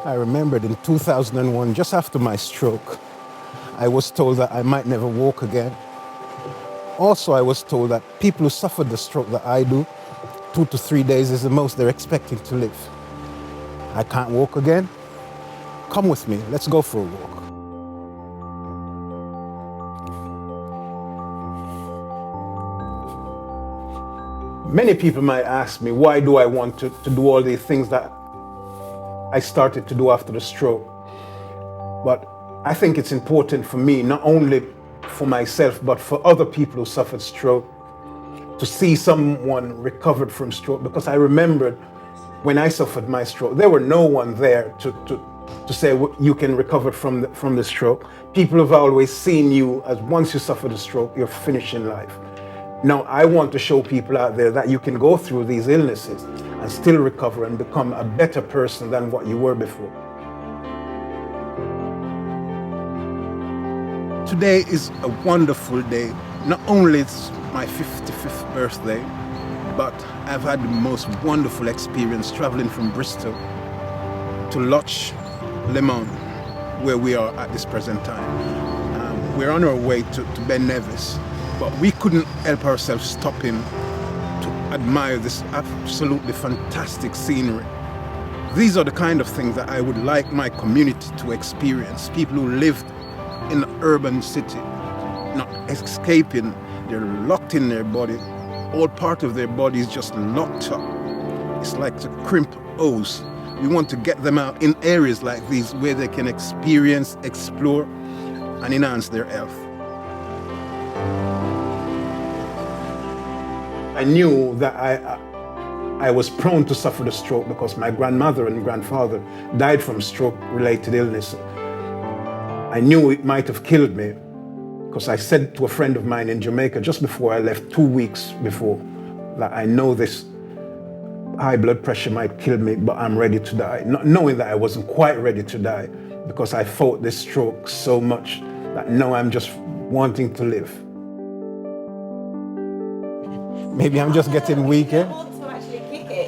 I remembered in 2001, just after my stroke, I was told that I might never walk again. Also, I was told that people who suffered the stroke that I do, 2 to 3 days is the most they're expecting to live. I can't walk again. Come with me, let's go for a walk. Many people might ask me, why do I want to do all these things that I started to do after the stroke? But I think it's important for me, not only for myself, but for other people who suffered stroke, to see someone recovered from stroke. Because I remembered when I suffered my stroke, there were no one there to say you can recover from the stroke. People have always seen you as once you suffer the stroke, you're finished in life. Now, I want to show people out there that you can go through these illnesses and still recover and become a better person than what you were before. Today is a wonderful day. Not only it's my 55th birthday, but I've had the most wonderful experience traveling from Bristol to Loch Lomond, where we are at this present time. We're on our way to Ben Nevis, but we couldn't help ourselves stopping to admire this absolutely fantastic scenery. These are the kind of things that I would like my community to experience. People who lived in an urban city, not escaping, they're locked in their body. All part of their body is just locked up. It's like a crimp hose. We want to get them out in areas like these where they can experience, explore, and enhance their health. I knew that I was prone to suffer the stroke because my grandmother and grandfather died from stroke-related illness. I knew it might have killed me because I said to a friend of mine in Jamaica just before I left, 2 weeks before, that I know this high blood pressure might kill me, but I'm ready to die. Not knowing that I wasn't quite ready to die because I fought this stroke so much that now I'm just wanting to live. Maybe I'm just getting weaker.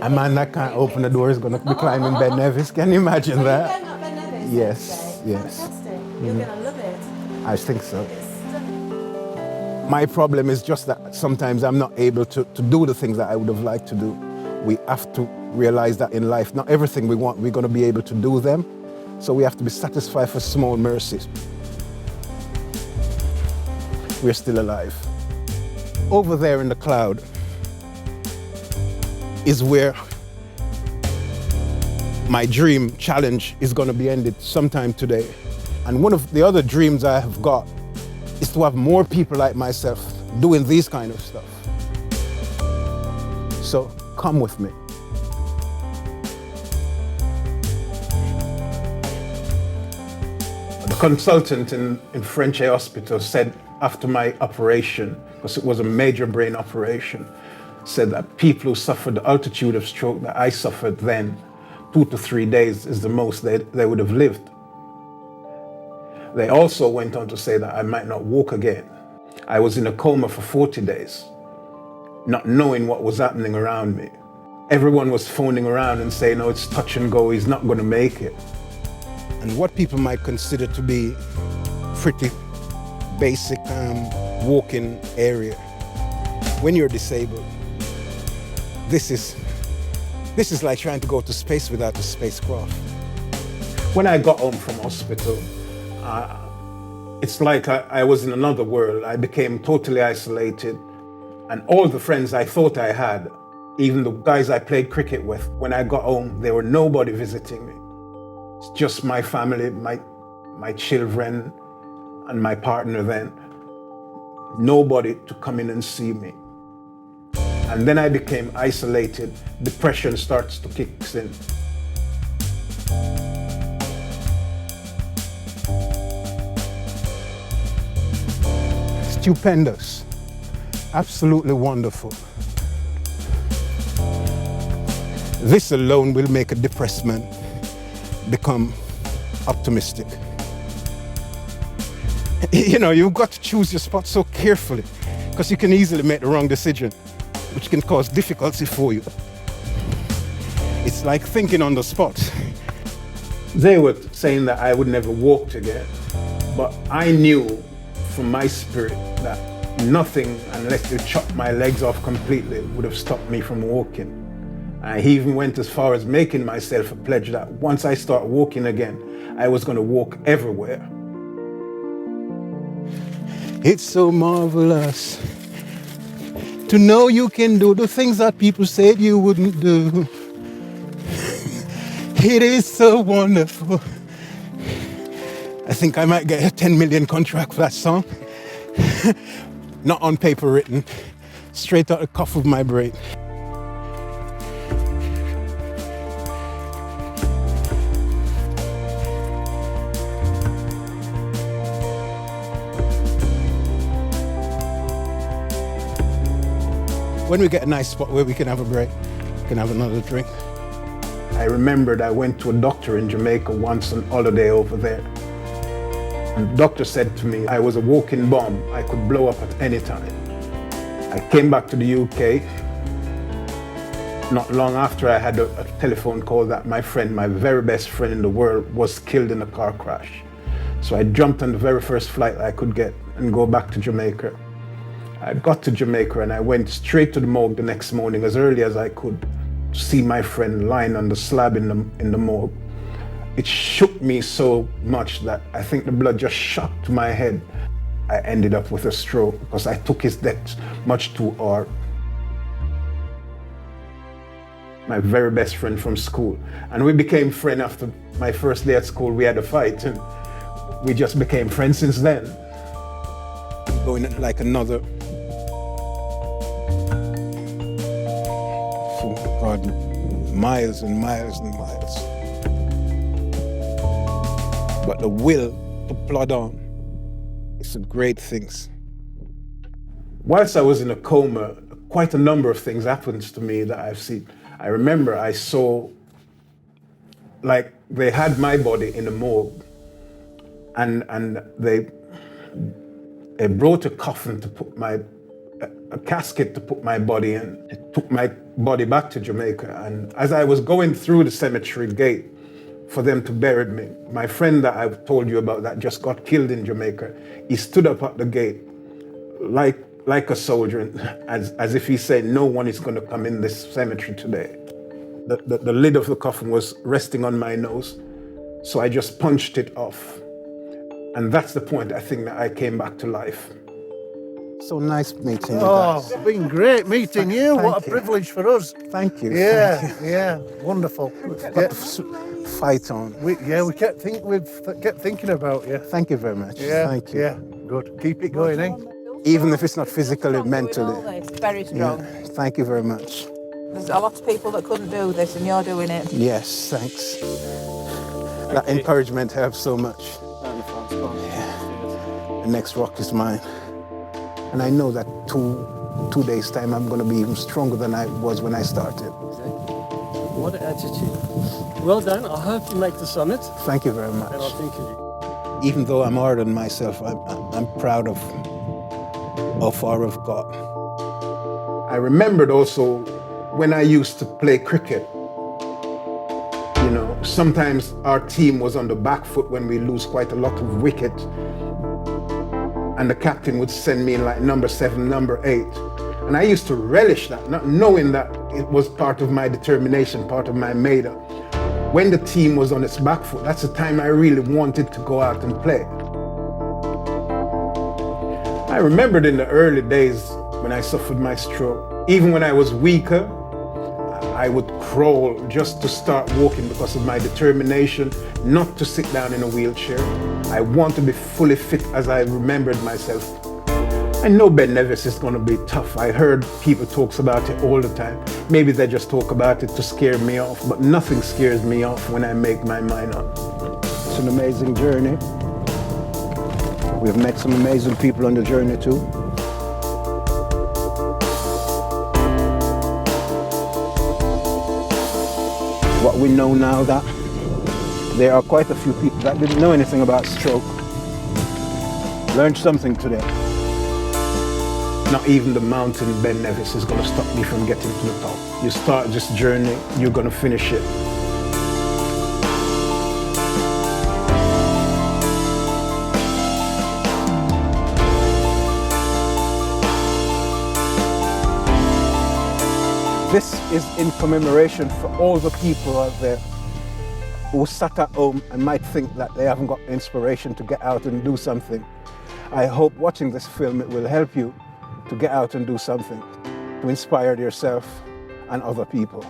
A man that can't open the door is going to be climbing Ben Nevis. Can you imagine that? Are you going up Ben Nevis? Yes, today? yes. Fantastic. You're going to love it. I think so. It's stunning. My problem is just that sometimes I'm not able to do the things that I would have liked to do. We have to realize that in life, not everything we want, we're going to be able to do them. So we have to be satisfied for small mercies. We're still alive. Over there in the cloud is where my dream challenge is going to be ended sometime today. And one of the other dreams I have got is to have more people like myself doing these kind of stuff. So come with me. The consultant in French Hospital said after my operation, because it was a major brain operation, said that people who suffered the altitude of stroke that I suffered then, 2 to 3 days is the most they would have lived. They also went on to say that I might not walk again. I was in a coma for 40 days, not knowing what was happening around me. Everyone was phoning around and saying, oh, it's touch and go, he's not going to make it. And what people might consider to be pretty basic walking area, when you're disabled, this is like trying to go to space without a spacecraft. When I got home from hospital, it's like I was in another world. I became totally isolated. And all the friends I thought I had, even the guys I played cricket with, when I got home, there were nobody visiting me. It's just my family, my children, and my partner then. Nobody to come in and see me. And then I became isolated. Depression starts to kick in. Stupendous. Absolutely wonderful. This alone will make a depressed man become optimistic. You know, you've got to choose your spot so carefully because you can easily make the wrong decision, which can cause difficulty for you. It's like thinking on the spot. They were saying that I would never walk again, but I knew from my spirit that nothing, unless they chopped my legs off completely, would have stopped me from walking. I even went as far as making myself a pledge that once I start walking again, I was going to walk everywhere. It's so marvelous to know you can do the things that people said you wouldn't do. It is so wonderful. I think I might get a 10 million contract for that song. Not on paper written, straight out the cuff of my brain. When we get a nice spot where we can have a break, we can have another drink. I remembered I went to a doctor in Jamaica once on holiday over there. And the doctor said to me I was a walking bomb. I could blow up at any time. I came back to the UK. Not long after, I had a telephone call that my friend, my very best friend in the world, was killed in a car crash. So I jumped on the very first flight I could get and go back to Jamaica. I got to Jamaica and I went straight to the morgue the next morning as early as I could to see my friend lying on the slab in the morgue. It shook me so much that I think the blood just shot to my head. I ended up with a stroke because I took his death much too hard. My very best friend from school. And we became friends after my first day at school. We had a fight and we just became friends since then. Going like another, oh God, miles and miles and miles. But the will to plod on is a great thing. Whilst I was in a coma, quite a number of things happened to me that I've seen. I remember I saw, like, they had my body in a morgue and they brought a coffin to put a casket to put my body in. It took my body back to Jamaica. And as I was going through the cemetery gate for them to bury me, my friend that I've told you about that just got killed in Jamaica, he stood up at the gate like a soldier, as if he said, no one is going to come in this cemetery today. The lid of the coffin was resting on my nose, so I just punched it off. And that's the point, I think, that I came back to life. So nice meeting you Oh, guys. it's been great meeting you. Thank What a you. privilege for us. Thank you. Yeah, Thank you. yeah, wonderful. Got Yeah, to fight on. we kept thinking about you. Thank you very much. Yeah, Thank you. yeah, good. Keep it going, eh? Even if it's not physically, Strong doing mentally. all this, very Yeah. strong. Thank you very much. There's a lot of people that couldn't do this, and you're doing it. Yes, thanks. That encouragement helps so much. The next rock is mine. And I know that two days' time, I'm going to be even stronger than I was when I started. What an attitude. Well done. I hope you make the summit, Thank you very and I'll much. think of you. Even though I'm hard on myself, I'm proud of how far I've got. I remembered also when I used to play cricket, you know, sometimes our team was on the back foot when we lose quite a lot of wicket. And the captain would send me in like number 7, number 8. And I used to relish that, not knowing that it was part of my determination, part of my made-up. When the team was on its back foot, that's the time I really wanted to go out and play. I remembered in the early days when I suffered my stroke, even when I was weaker, I would crawl just to start walking because of my determination not to sit down in a wheelchair. I want to be fully fit as I remembered myself. I know Ben Nevis is going to be tough. I heard people talk about it all the time. Maybe they just talk about it to scare me off, but nothing scares me off when I make my mind up. It's an amazing journey. We've met some amazing people on the journey too. What we know now, that there are quite a few people that didn't know anything about stroke. Learned something today. Not even the mountain Ben Nevis is going to stop me from getting to the top. You start this journey, you're going to finish it. this is in commemoration for all the people out there who sat at home and might think that they haven't got inspiration to get out and do something. I hope watching this film, it will help you to get out and do something, to inspire yourself and other people.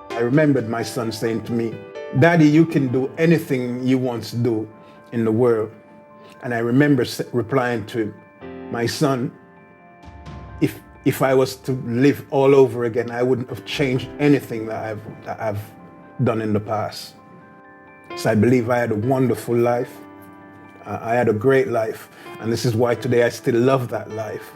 I remembered my son saying to me, "Daddy, you can do anything you want to do in the world." And I remember replying to him, "My son, if I was to live all over again, I wouldn't have changed anything that I've done in the past." So I believe I had a wonderful life. I had a great life. And this is why today I still love that life.